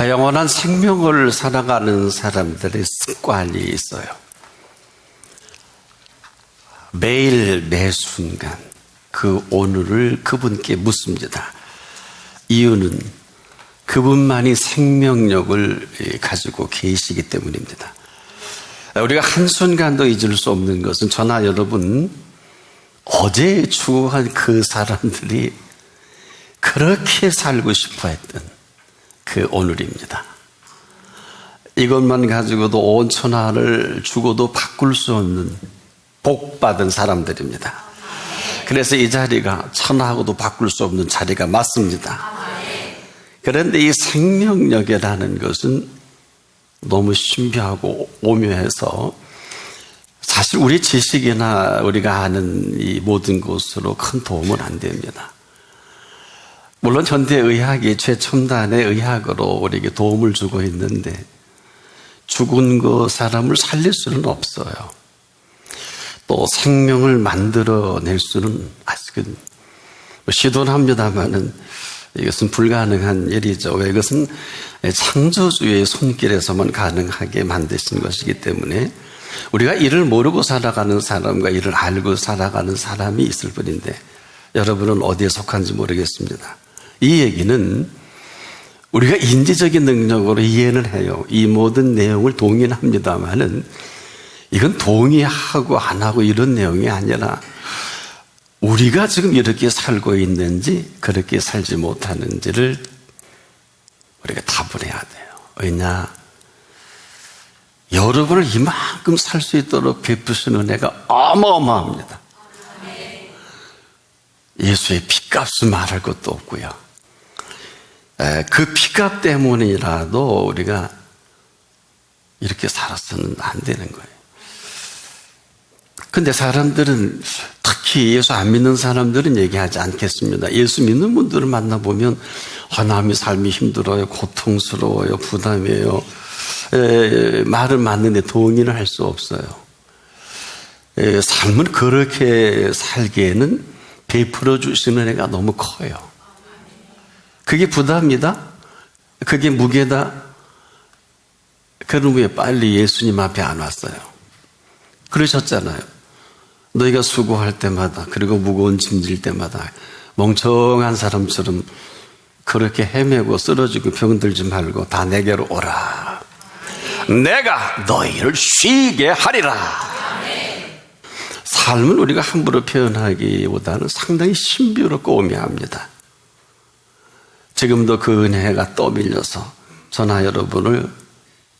영원한 생명을 살아가는 사람들의 습관이 있어요. 매일 매 순간 그 오늘을 그분께 묻습니다. 이유는 그분만이 생명력을 가지고 계시기 때문입니다. 우리가 한순간도 잊을 수 없는 것은 저나 여러분, 어제 죽어간 그 사람들이 그렇게 살고 싶어 했던 그 오늘입니다. 이것만 가지고도 온 천하를 죽어도 바꿀 수 없는 복받은 사람들입니다. 그래서 이 자리가 천하하고도 바꿀 수 없는 자리가 맞습니다. 그런데 이 생명력이라는 것은 너무 신비하고 오묘해서 사실 우리 지식이나 우리가 아는 이 모든 것으로 큰 도움은 안 됩니다. 물론 현대의학이 최첨단의 의학으로 우리에게 도움을 주고 있는데 죽은 그 사람을 살릴 수는 없어요. 또 생명을 만들어낼 수는 아직은 시도는 합니다만은 이것은 불가능한 일이죠. 왜? 이것은 창조주의 손길에서만 가능하게 만드신 것이기 때문에 우리가 이를 모르고 살아가는 사람과 이를 알고 살아가는 사람이 있을 뿐인데 여러분은 어디에 속한지 모르겠습니다. 이 얘기는 우리가 인지적인 능력으로 이해는 해요. 이 모든 내용을 동의는 합니다만은 이건 동의하고 안 하고 이런 내용이 아니라 우리가 지금 이렇게 살고 있는지 그렇게 살지 못하는지를 우리가 답을 해야 돼요. 왜냐? 여러분을 이만큼 살 수 있도록 베푸신 은혜가 어마어마합니다. 예수의 피값은 말할 것도 없고요. 그 피값 때문이라도 우리가 이렇게 살아서는 안 되는 거예요. 근데 사람들은, 특히 예수 안 믿는 사람들은 얘기하지 않겠습니다. 예수 믿는 분들을 만나보면 남의 삶이 힘들어요, 고통스러워요, 부담이에요. 말은 맞는데 동의는 할 수 없어요. 삶은 그렇게 살기에는 베풀어 주시는 애가 너무 커요. 그게 부담이다? 그게 무게다? 그럼 왜 빨리 예수님 앞에 안 왔어요? 그러셨잖아요. 너희가 수고할 때마다, 그리고 무거운 짐질 때마다 멍청한 사람처럼 그렇게 헤매고 쓰러지고 병들지 말고 다 내게로 오라. 내가 너희를 쉬게 하리라. 삶은 우리가 함부로 표현하기보다는 상당히 신비롭고 오묘합니다. 지금도 그 은혜가 떠밀려서 저나 여러분을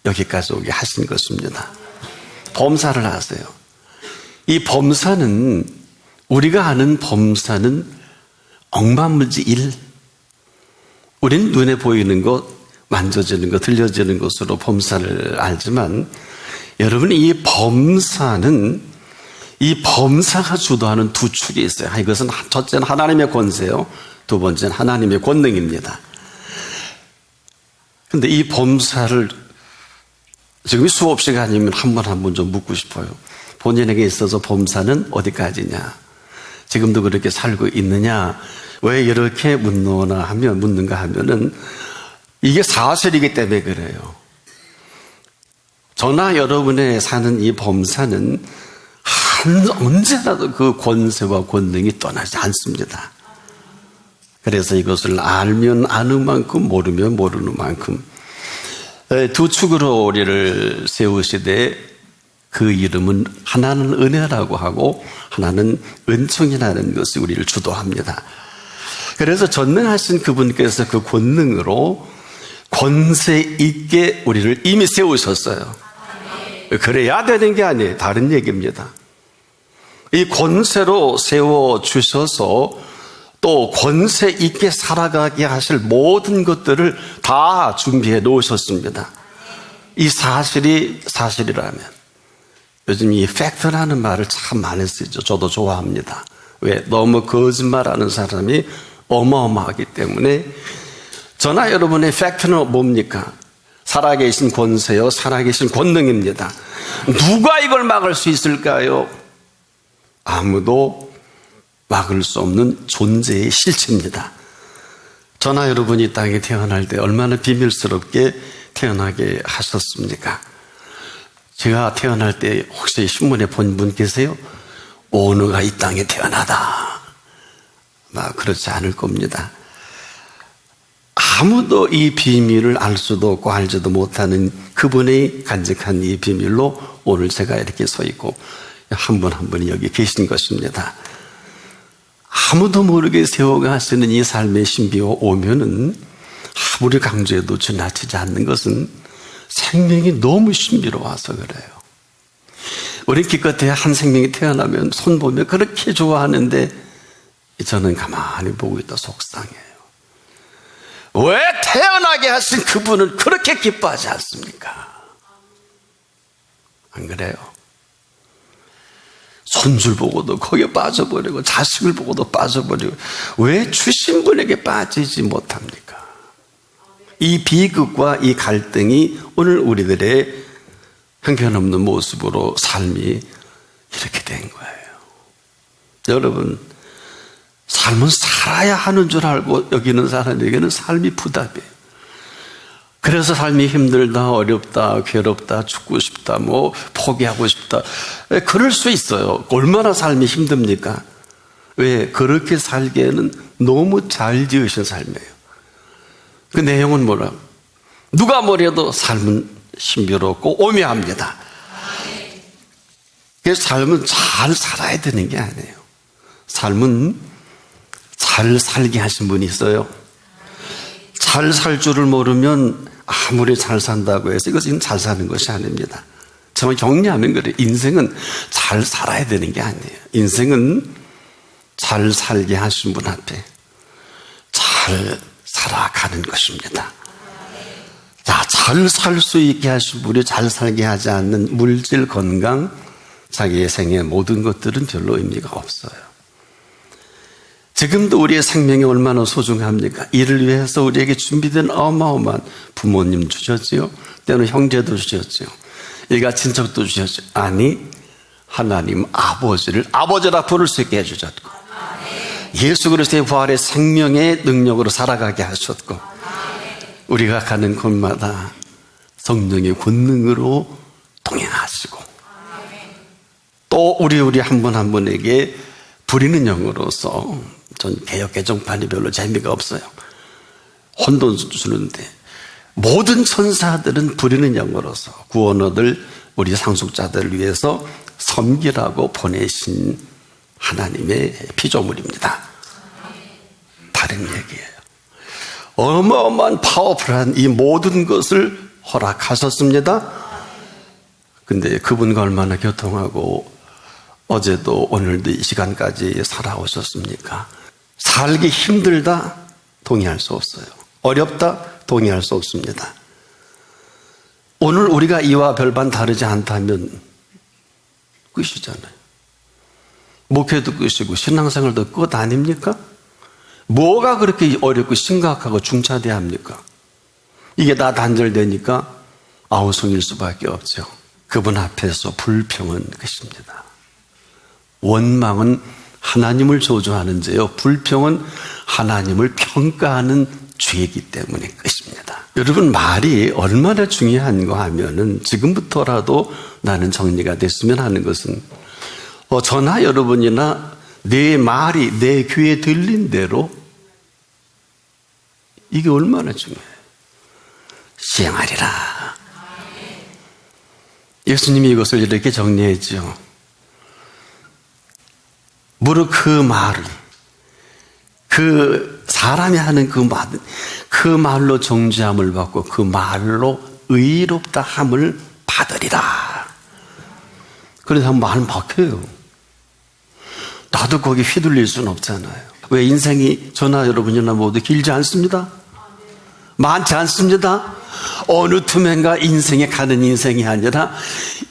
여기까지 오게 하신 것입니다. 범사를 하세요. 이 범사는, 우리가 아는 범사는 억만무지 일. 우린 눈에 보이는 것, 만져지는 것, 들려지는 것으로 범사를 알지만 여러분, 이 범사는, 이 범사가 주도하는 두 축이 있어요. 이것은 첫째는 하나님의 권세요, 두 번째는 하나님의 권능입니다. 그런데 이 범사를 지금 수업 시간이면 한 번 한 번 좀 묻고 싶어요. 본인에게 있어서 범사는 어디까지냐? 지금도 그렇게 살고 있느냐? 왜 이렇게 묻는가 하면은 이게 사실이기 때문에 그래요. 저나 여러분의 사는 이 범사는 언제라도 그 권세와 권능이 떠나지 않습니다. 그래서 이것을 알면 아는 만큼, 모르면 모르는 만큼 두 축으로 우리를 세우시되 그 이름은 하나는 은혜라고 하고 하나는 은총이라는 것이 우리를 주도합니다. 그래서 전능하신 그분께서 그 권능으로 권세 있게 우리를 이미 세우셨어요. 그래야 되는 게 아니에요. 다른 얘기입니다. 이 권세로 세워주셔서 또 권세 있게 살아가게 하실 모든 것들을 다 준비해 놓으셨습니다. 이 사실이 사실이라면, 요즘 이 팩트라는 말을 참 많이 쓰죠. 저도 좋아합니다. 왜? 너무 거짓말하는 사람이 어마어마하기 때문에. 저나 여러분의 팩트는 뭡니까? 살아계신 권세요, 살아계신 권능입니다. 누가 이걸 막을 수 있을까요? 아무도 막을 수 없는 존재의 실체입니다. 저나 여러분이 땅에 태어날 때 얼마나 비밀스럽게 태어나게 하셨습니까? 제가 태어날 때 혹시 신문에 본 분 계세요? 오누가 이 땅에 태어나다. 그렇지 않을 겁니다. 아무도 이 비밀을 알 수도 없고 알지도 못하는 그분의 간직한 이 비밀로 오늘 제가 이렇게 서 있고 한 분 한 분이 여기 계신 것입니다. 아무도 모르게 세워가시는 이 삶의 신비가 오면은 아무리 강조해도 지나치지 않는 것은 생명이 너무 신비로워서 그래요. 우리 기껏해 한 생명이 태어나면 손 보면 그렇게 좋아하는데 저는 가만히 보고 있다 속상해요. 왜 태어나게 하신 그분은 그렇게 기뻐하지 않습니까? 안 그래요? 손줄 보고도 거기에 빠져버리고 자식을 보고도 빠져버리고 왜 주신 분에게 빠지지 못합니까? 이 비극과 이 갈등이 오늘 우리들의 형편없는 모습으로 삶이 이렇게 된 거예요. 여러분, 삶은 살아야 하는 줄 알고 여기는 사람에게는 삶이 부담이에요. 그래서 삶이 힘들다, 어렵다, 괴롭다, 죽고 싶다, 포기하고 싶다. 그럴 수 있어요. 얼마나 삶이 힘듭니까? 왜? 그렇게 살기에는 너무 잘 지으신 삶이에요. 그 내용은 뭐라고? 누가 뭐래도 삶은 신비롭고 오묘합니다. 그래서 삶은 잘 살아야 되는 게 아니에요. 삶은 잘 살게 하신 분이 있어요. 잘 살 줄을 모르면 아무리 잘 산다고 해서 이것은 잘 사는 것이 아닙니다. 정말 정리하면 그래요. 인생은 잘 살아야 되는 게 아니에요. 인생은 잘 살게 하신 분 앞에 잘 살아가는 것입니다. 자, 잘 살 수 있게 하신 분이 잘 살게 하지 않는 물질, 건강, 자기의 생의 모든 것들은 별로 의미가 없어요. 지금도 우리의 생명이 얼마나 소중합니까? 이를 위해서 우리에게 준비된 어마어마한 부모님 주셨지요. 때로는 형제도 주셨지요. 일가 친척도 주셨죠. 아니, 하나님 아버지를 아버지라 부를 수 있게 해주셨고, 예수 그리스도의 부활의 생명의 능력으로 살아가게 하셨고, 우리가 가는 곳마다 성령의 권능으로 동행하시고, 또 우리 한 분 한 분에게 부리는 영으로서, 전 개혁 개정판이 별로 재미가 없어요. 혼돈 주는데 모든 천사들은 부리는 영으로서 구원 얻을 우리 상속자들을 위해서 섬기라고 보내신 하나님의 피조물입니다. 다른 얘기예요. 어마어마한 파워풀한 이 모든 것을 허락하셨습니다. 근데 그분과 얼마나 교통하고 어제도 오늘도 이 시간까지 살아오셨습니까? 살기 힘들다? 동의할 수 없어요. 어렵다? 동의할 수 없습니다. 오늘 우리가 이와 별반 다르지 않다면 끝이잖아요. 목회도 끝이고 신앙생활도 끝 아닙니까? 뭐가 그렇게 어렵고 심각하고 중차대합니까? 이게 다 단절되니까 아우성일 수밖에 없죠. 그분 앞에서 불평은 끝입니다. 원망은 하나님을 저주하는 죄요. 불평은 하나님을 평가하는 죄이기 때문에 끝입니다. 여러분, 말이 얼마나 중요한가 하면은 지금부터라도 나는 정리가 됐으면 하는 것은 저나 여러분이나 내 말이 내 귀에 들린 대로 이게 얼마나 중요해요. 시행하리라. 예수님이 이것을 이렇게 정리했죠. 무릇 그 말을, 그 사람이 하는 그 말로 정죄함을 받고 그 말로 의롭다 함을 받으리라. 그래서 말 막혀요. 나도 거기 휘둘릴 수는 없잖아요. 왜? 인생이 저나 여러분이나 모두 길지 않습니다. 많지 않습니다. 어느 틈엔가 인생에 가는 인생이 아니라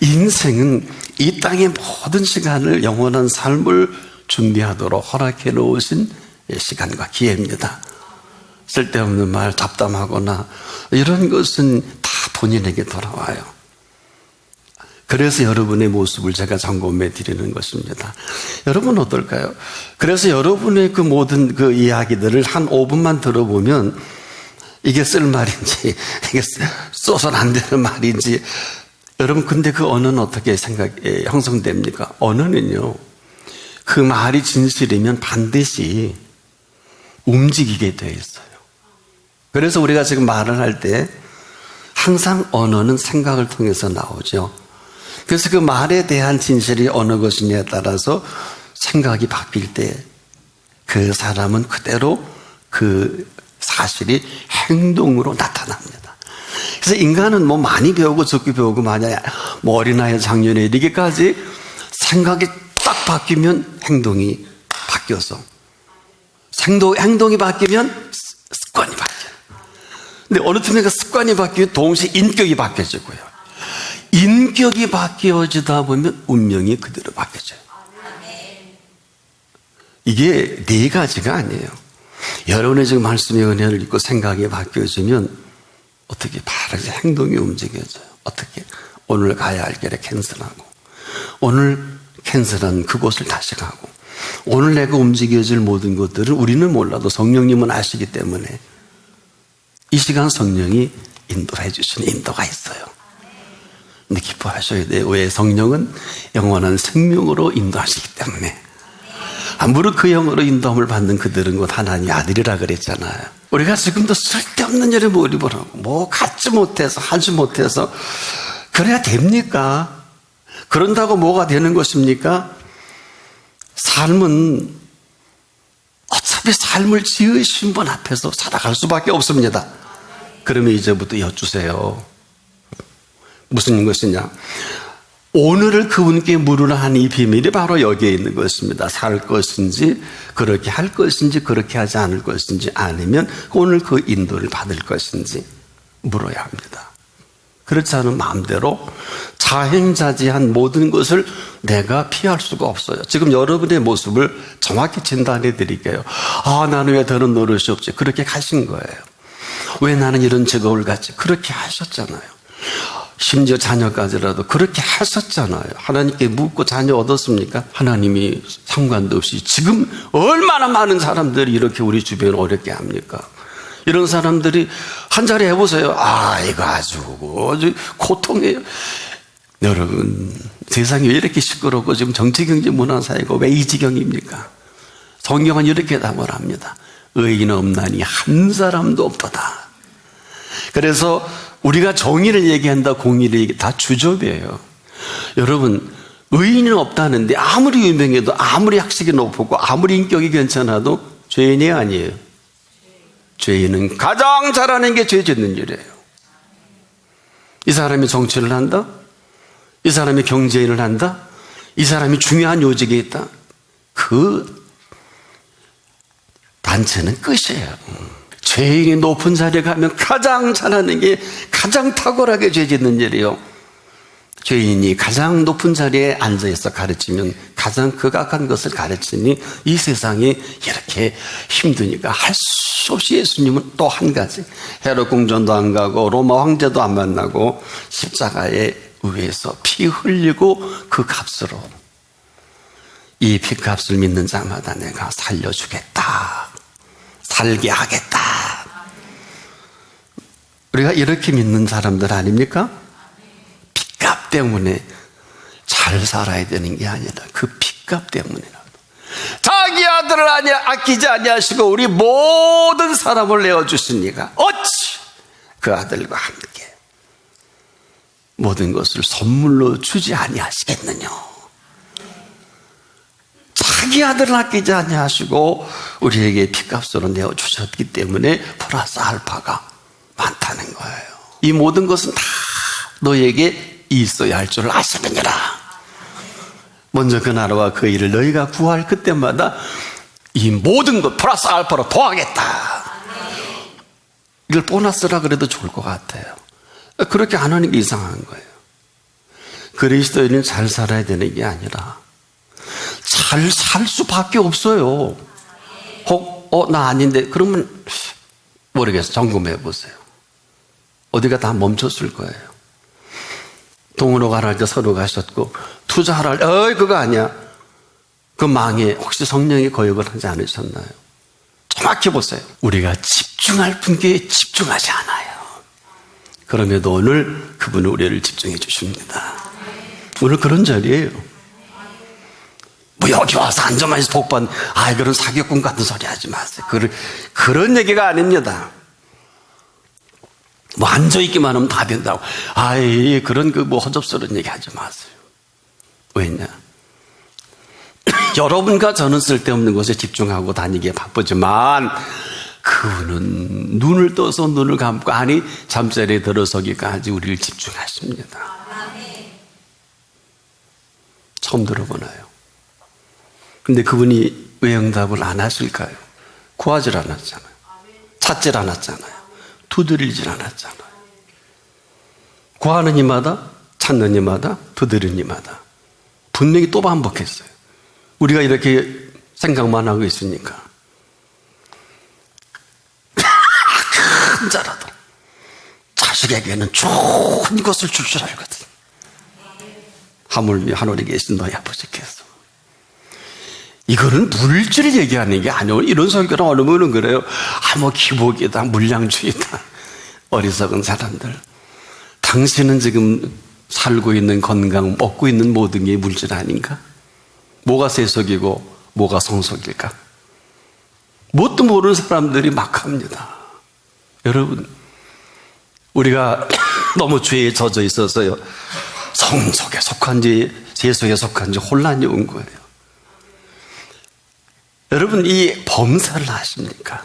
인생은 이 땅의 모든 시간을 영원한 삶을 준비하도록 허락해 놓으신 시간과 기회입니다. 쓸데없는 말, 답답하거나 이런 것은 다 본인에게 돌아와요. 그래서 여러분의 모습을 제가 점검해 드리는 것입니다. 여러분 어떨까요? 그래서 여러분의 그 모든 그 이야기들을 한 5분만 들어보면 이게 쓸 말인지, 이게 써서는 안 되는 말인지, 여러분 근데 그 언어는 어떻게 형성됩니까? 언어는요, 그 말이 진실이면 반드시 움직이게 되어 있어요. 그래서 우리가 지금 말을 할 때 항상 언어는 생각을 통해서 나오죠. 그래서 그 말에 대한 진실이 어느 것이냐에 따라서 생각이 바뀔 때 그 사람은 그대로 그 사실이 행동으로 나타납니다. 그래서 인간은 뭐 많이 배우고 적게 배우고 만약 뭐 어린아이 작년에 이렇게까지 생각이 딱 바뀌면 행동이 바뀌어서 행동이 바뀌면 습관이 바뀌어요. 근데 어느 틈에 그 습관이 바뀌면 동시에 인격이 바뀌어지고요. 인격이 바뀌어지다 보면 운명이 그대로 바뀌어져요. 이게 네 가지가 아니에요. 여러분의 지금 말씀의 은혜를 읽고 생각이 바뀌어지면 어떻게 바르게 행동이 움직여져요. 어떻게 오늘 가야 할 길에 캔슬하고 오늘 캔슬한 그곳을 다시 가고 오늘 내가 움직여질 모든 것들을 우리는 몰라도 성령님은 아시기 때문에 이 시간 성령이 인도해 주시는 인도가 있어요. 근데 기뻐하셔야 돼요. 왜? 성령은 영원한 생명으로 인도하시기 때문에. 무릇 그 영으로 인도함을 받는 그들은 곧 하나님의 아들이라 그랬잖아요. 우리가 지금도 쓸데없는 일에 몰입하고 뭐 갖지 못해서 하지 못해서 그래야 됩니까? 그런다고 뭐가 되는 것입니까? 삶은 어차피 삶을 지으신 분 앞에서 살아갈 수밖에 없습니다. 그러면 이제부터 여쭈세요. 무슨 것이냐? 오늘을 그분께 물으라 한 이 비밀이 바로 여기에 있는 것입니다. 살 것인지 그렇게 할 것인지 그렇게 하지 않을 것인지 아니면 오늘 그 인도를 받을 것인지 물어야 합니다. 그렇지 않은 마음대로 자행자지한 모든 것을 내가 피할 수가 없어요. 지금 여러분의 모습을 정확히 진단해 드릴게요. 나는 왜 더는 노릇이 없지? 그렇게 가신 거예요. 왜 나는 이런 직업을 갖지? 그렇게 하셨잖아요. 심지어 자녀까지라도 그렇게 하셨잖아요. 하나님께 묻고 자녀 얻었습니까? 하나님이 상관도 없이 지금 얼마나 많은 사람들이 이렇게 우리 주변을 어렵게 합니까? 이런 사람들이 한 자리 해보세요. 이거 아주 고통이에요. 여러분, 세상이 왜 이렇게 시끄럽고 지금 정치, 경제, 문화, 사회가 왜 이 지경입니까? 성경은 이렇게 답을 합니다. 의인 없나니 한 사람도 없도다. 그래서 우리가 정의를 얘기한다, 공의를 얘기한다, 다 주접이에요. 여러분, 의인은 없다는데 아무리 유명해도 아무리 학식이 높고 아무리 인격이 괜찮아도 죄인이 아니에요. 죄인은 가장 잘하는 게 죄 짓는 일이에요. 이 사람이 정치를 한다? 이 사람이 경제인을 한다? 이 사람이 중요한 요직에 있다? 그 단체는 끝이에요. 죄인이 높은 자리에 가면 가장 잘하는 게 가장 탁월하게 죄 짓는 일이요. 죄인이 가장 높은 자리에 앉아있어 가르치면 가장 극악한 것을 가르치니 이 세상이 이렇게 힘드니까 할 수 없이 예수님은 또 한 가지, 헤롯 궁전도 안 가고 로마 황제도 안 만나고 십자가에 의해서 피 흘리고 그 값으로 이 피값을 믿는 자마다 내가 살려주겠다, 살게 하겠다. 우리가 이렇게 믿는 사람들 아닙니까? 핏값 때문에 잘 살아야 되는 게 아니라 그 핏값 때문이라도 자기 아들을 아끼지 아니하시고 우리 모든 사람을 내어주시니까 어찌 그 아들과 함께 모든 것을 선물로 주지 아니하시겠느냐. 자기 아들을 아끼지 아니하시고 우리에게 핏값으로 내어주셨기 때문에 플러스 알파가 많다는 거예요. 이 모든 것은 다 너에게 있어야 할 줄 아시느니라. 먼저 그 나라와 그 일을 너희가 구할 그때마다 이 모든 것 플러스 알파로 더하겠다. 이걸 보너스라 그래도 좋을 것 같아요. 그렇게 안 하는 게 이상한 거예요. 그리스도인은 잘 살아야 되는 게 아니라 잘 살 수밖에 없어요. 혹 나 아닌데 그러면 모르겠어요. 점검해 보세요. 어디가 다 멈췄을 거예요. 동으로 가라 할 때 서로 가셨고, 투자하라 할 때, 어이, 그거 아니야. 그 망에 혹시 성령이 거역을 하지 않으셨나요? 정확히 보세요. 우리가 집중할 분께 집중하지 않아요. 그럼에도 오늘 그분은 우리를 집중해 주십니다. 오늘 그런 자리예요. 뭐 여기 와서 앉아만 있어 복받, 그런 사기꾼 같은 소리 하지 마세요. 그런 얘기가 아닙니다. 뭐 앉아있기만 하면 다 된다고. 그런 뭐 허접스러운 얘기 하지 마세요. 왜냐? 여러분과 저는 쓸데없는 것에 집중하고 다니기에 바쁘지만 그분은 눈을 떠서 눈을 감고 잠자리에 들어서기까지 우리를 집중하십니다. 처음 들어보나요? 근데 그분이 왜 응답을 안 하실까요? 구하질 않았잖아요. 찾질 않았잖아요. 두드리질 않았잖아요. 구하는 이마다, 찾는 이마다, 두드리는 이마다 분명히 또 반복했어요. 우리가 이렇게 생각만 하고 있으니까 큰 자라도 자식에게는 좋은 것을 줄 줄 알거든. 하물며 하늘에 계신 너희 아버지께서. 이거는 물질 얘기하는 게 아니에요. 이런 설교를 얻으면 그래요. 뭐 기복이다, 물량주의다. 어리석은 사람들. 당신은 지금 살고 있는 건강, 먹고 있는 모든 게 물질 아닌가? 뭐가 세속이고 뭐가 성속일까? 뭣도 모르는 사람들이 막 합니다. 여러분, 우리가 너무 죄에 젖어 있어서요, 성속에 속한지 세속에 속한지 혼란이 온 거예요. 여러분, 이 범사를 아십니까?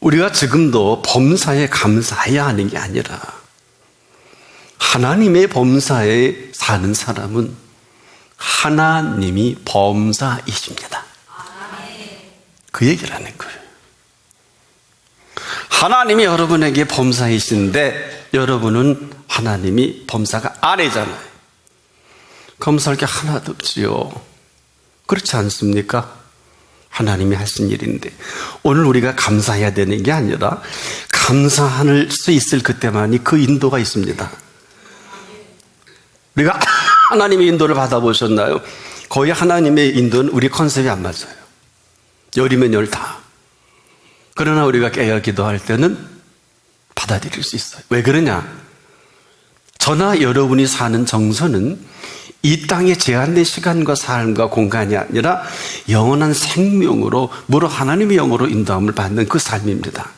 우리가 지금도 범사에 감사해야 하는 게 아니라 하나님의 범사에 사는 사람은 하나님이 범사이십니다. 그 얘기를 하는 거예요. 하나님이 여러분에게 범사이신데 여러분은 하나님이 범사가 아니잖아요. 검사할 게 하나도 없지요. 그렇지 않습니까? 하나님이 하신 일인데 오늘 우리가 감사해야 되는 게 아니라 감사할 수 있을 그때만이 그 인도가 있습니다. 우리가 하나님의 인도를 받아보셨나요? 거의 하나님의 인도는 우리 컨셉이 안 맞아요. 열이면 열 다. 그러나 우리가 깨어 기도할 때는 받아들일 수 있어요. 왜 그러냐? 저나 여러분이 사는 정서는 이 땅의 제한된 시간과 삶과 공간이 아니라 영원한 생명으로, 무려 하나님의 영으로 인도함을 받는 그 삶입니다.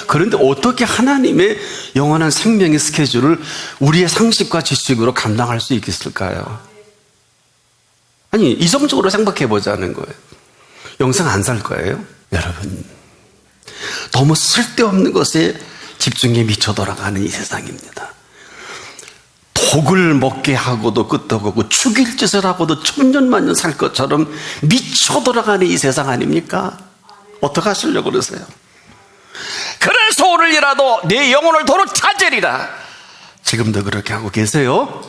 그런데 어떻게 하나님의 영원한 생명의 스케줄을 우리의 상식과 지식으로 감당할 수 있겠을까요? 아니, 이성적으로 생각해 보자는 거예요. 영생 안 살 거예요? 여러분, 너무 쓸데없는 것에 집중에 미쳐 돌아가는 이 세상입니다. 독을 먹게 하고도 끄떡하고 죽일 짓을 하고도 천년만년 살 것처럼 미쳐 돌아가는 이 세상 아닙니까? 어떻게 하시려고 그러세요? 그래서 오늘이라도 내 영혼을 도로 찾으리라. 지금도 그렇게 하고 계세요?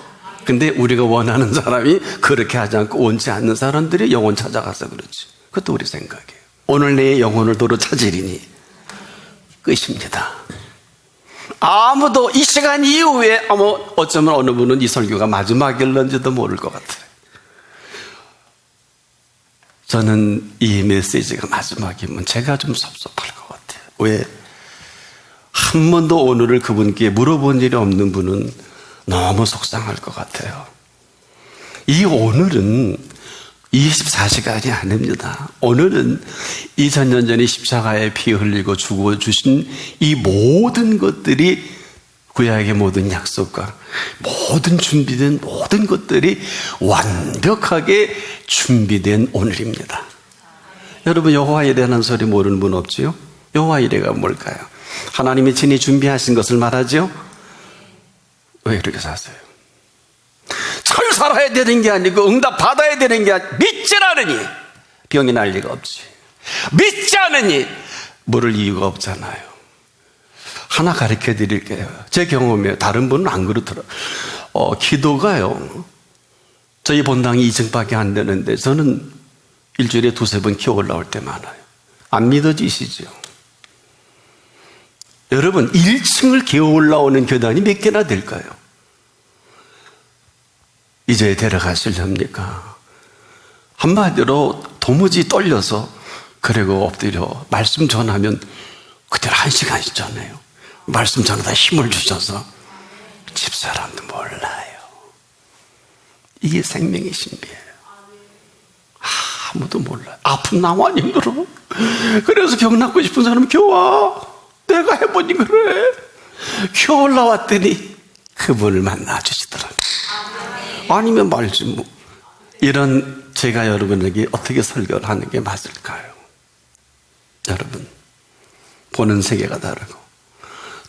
근데 우리가 원하는 사람이 그렇게 하지 않고 원치 않는 사람들이 영혼 찾아가서 그렇지. 그것도 우리 생각이에요. 오늘 내 영혼을 도로 찾으리니 끝입니다. 아무도 이 시간 이후에 어쩌면 어느 분은 이 설교가 마지막일런지도 모를 것 같아요. 저는 이 메시지가 마지막이면 제가 좀 섭섭할 것 같아요. 왜? 한 번도 오늘을 그분께 물어본 일이 없는 분은 너무 속상할 것 같아요. 이 오늘은 24시간이 아닙니다. 오늘은 2000년 전에 십자가에 피 흘리고 죽어주신 이 모든 것들이, 구약의 모든 약속과 모든 준비된 모든 것들이 완벽하게 준비된 오늘입니다. 여러분, 여호와 이레라는 소리 모르는 분 없지요? 여호와 이레가 뭘까요? 하나님이 친히 준비하신 것을 말하죠? 왜 이렇게 사세요? 잘 살아야 되는 게 아니고 응답 받아야 되는 게 아니고 믿지 않으니 병이 날 리가 없지. 믿지 않으니 모를 이유가 없잖아요. 하나 가르쳐 드릴게요. 제 경험이에요. 다른 분은 안 그렇더라고요. 기도가요, 저희 본당이 2층밖에 안 되는데 저는 일주일에 2-3번 기어 올라올 때 많아요. 안 믿어지시죠? 여러분, 1층을 기어 올라오는 계단이 몇 개나 될까요? 이제 데려가시렵니까? 한마디로 도무지 떨려서 그리고 엎드려 말씀 전하면 그때는 1시간이잖아요. 말씀 전하다 힘을 주셔서 집사람도 몰라요. 이게 생명의 신비예요. 아무도 몰라요. 아픈 나만 힘들어. 그래서 병 낫고 싶은 사람은 겨와. 내가 해보니 그래. 겨우 올라왔더니 그분을 만나주시더라고요. 아니면 말지 뭐. 이런 제가 여러분에게 어떻게 설교를 하는 게 맞을까요? 여러분, 보는 세계가 다르고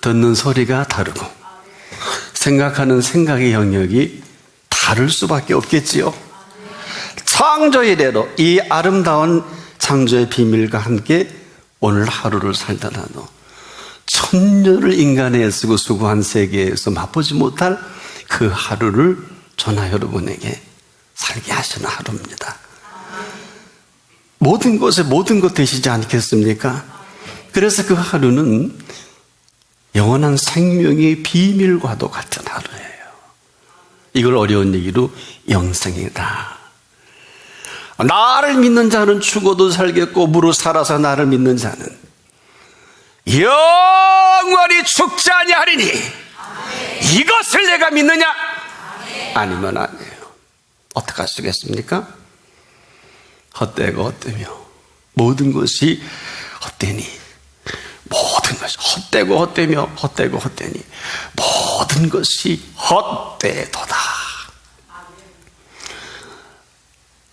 듣는 소리가 다르고 생각하는 생각의 영역이 다를 수밖에 없겠지요. 창조이래로 이 아름다운 창조의 비밀과 함께 오늘 하루를 살다 나도 천년을 인간에 애쓰고 수고한 세계에서 맛보지 못할 그 하루를 저나 여러분에게 살게 하시는 하루입니다. 모든 곳에 모든 것 되시지 않겠습니까? 그래서 그 하루는 영원한 생명의 비밀과도 같은 하루예요. 이걸 어려운 얘기로 영생이다. 나를 믿는 자는 죽어도 살겠고 무릇 살아서 나를 믿는 자는 영원히 죽지 아니하리니 이것을 내가 믿느냐? 아니면 아니에요. 어떻게 하시겠습니까? 헛되고 헛되며 모든 것이 헛되니 모든 것이 헛되고 헛되며 헛되고 헛되니 모든 것이 헛되도다.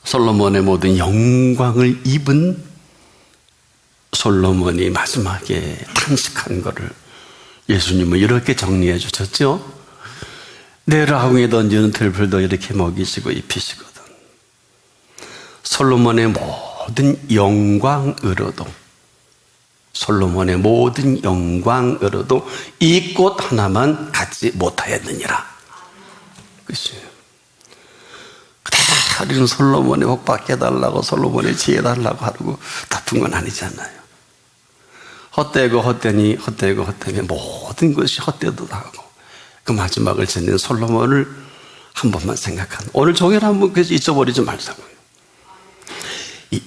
솔로몬의 모든 영광을 입은 솔로몬이 마지막에 탄식한 것을 예수님은 이렇게 정리해 주셨죠. 내 라궁에 던지는 들풀도 이렇게 먹이시고 입히시거든. 솔로몬의 모든 영광으로도 이 꽃 하나만 갖지 못하였느니라. 그치? 우리는 솔로몬의 복 받게 해달라고 솔로몬의 지혜 달라고 하고 다툰 건 아니잖아요. 헛되고 헛되니 헛되고 헛되니 모든 것이 헛되도다 하고 그 마지막을 지닌 솔로몬을 한 번만 생각하는 오늘 종일 한번 그래서 잊어버리지 말자고요.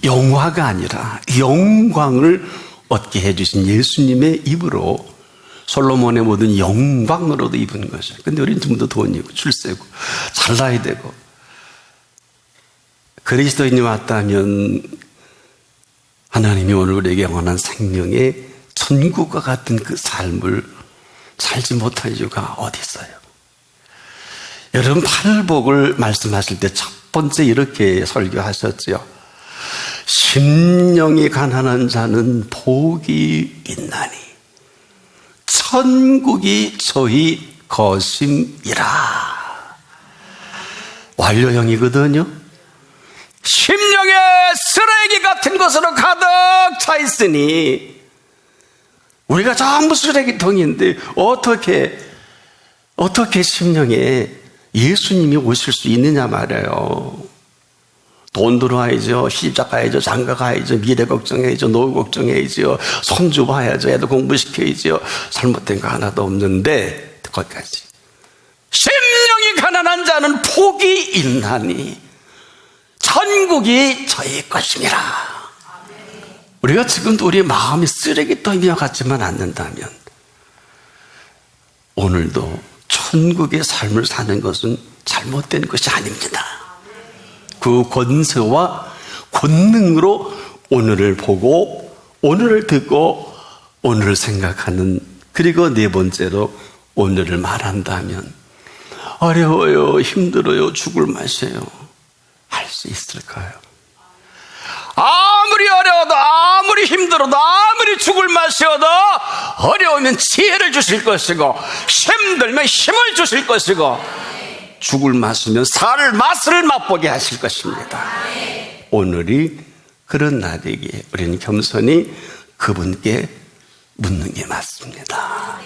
영화가 아니라 영광을 얻게 해주신 예수님의 입으로 솔로몬의 모든 영광으로도 입은 거죠. 근데 우리는 좀 더 돈이고 출세고 잘나야 되고 그리스도인이 왔다면 하나님이 오늘 우리에게 영원한 생명의 천국과 같은 그 삶을 살지 못할 이유가 어디 있어요? 여러분 팔복을 말씀하실 때 첫 번째 이렇게 설교하셨죠. 심령이 가난한 자는 복이 있나니 천국이 저희 것임이라. 완료형이거든요. 심령의 쓰레기 같은 것으로 가득 차 있으니 우리가 전부 쓰레기통인데 어떻게 심령에 예수님이 오실 수 있느냐 말이에요. 돈 들어와야죠. 시집 가야죠. 장가 가야죠. 미래 걱정해야죠. 노후 걱정해야죠. 손주 봐야죠. 애들 공부시켜야죠. 잘못된 거 하나도 없는데 거기까지. 심령이 가난한 자는 복이 있나니 천국이 저희 것임이라. 우리가 지금도 우리의 마음이 쓰레기통이와 같지만 않는다면 오늘도 천국의 삶을 사는 것은 잘못된 것이 아닙니다. 그 권세와 권능으로 오늘을 보고 오늘을 듣고 오늘을 생각하는, 그리고 네 번째로 오늘을 말한다면 어려워요, 힘들어요, 죽을 맛이에요 할 수 있을까요? 아무리 어려워도 아무리 힘들어도 아무리 죽을 맛이어도 어려우면 지혜를 주실 것이고 힘들면 힘을 주실 것이고 죽을 맛이면 살 맛을 맛보게 하실 것입니다. 오늘이 그런 날이기에 우리는 겸손히 그분께 묻는 게 맞습니다.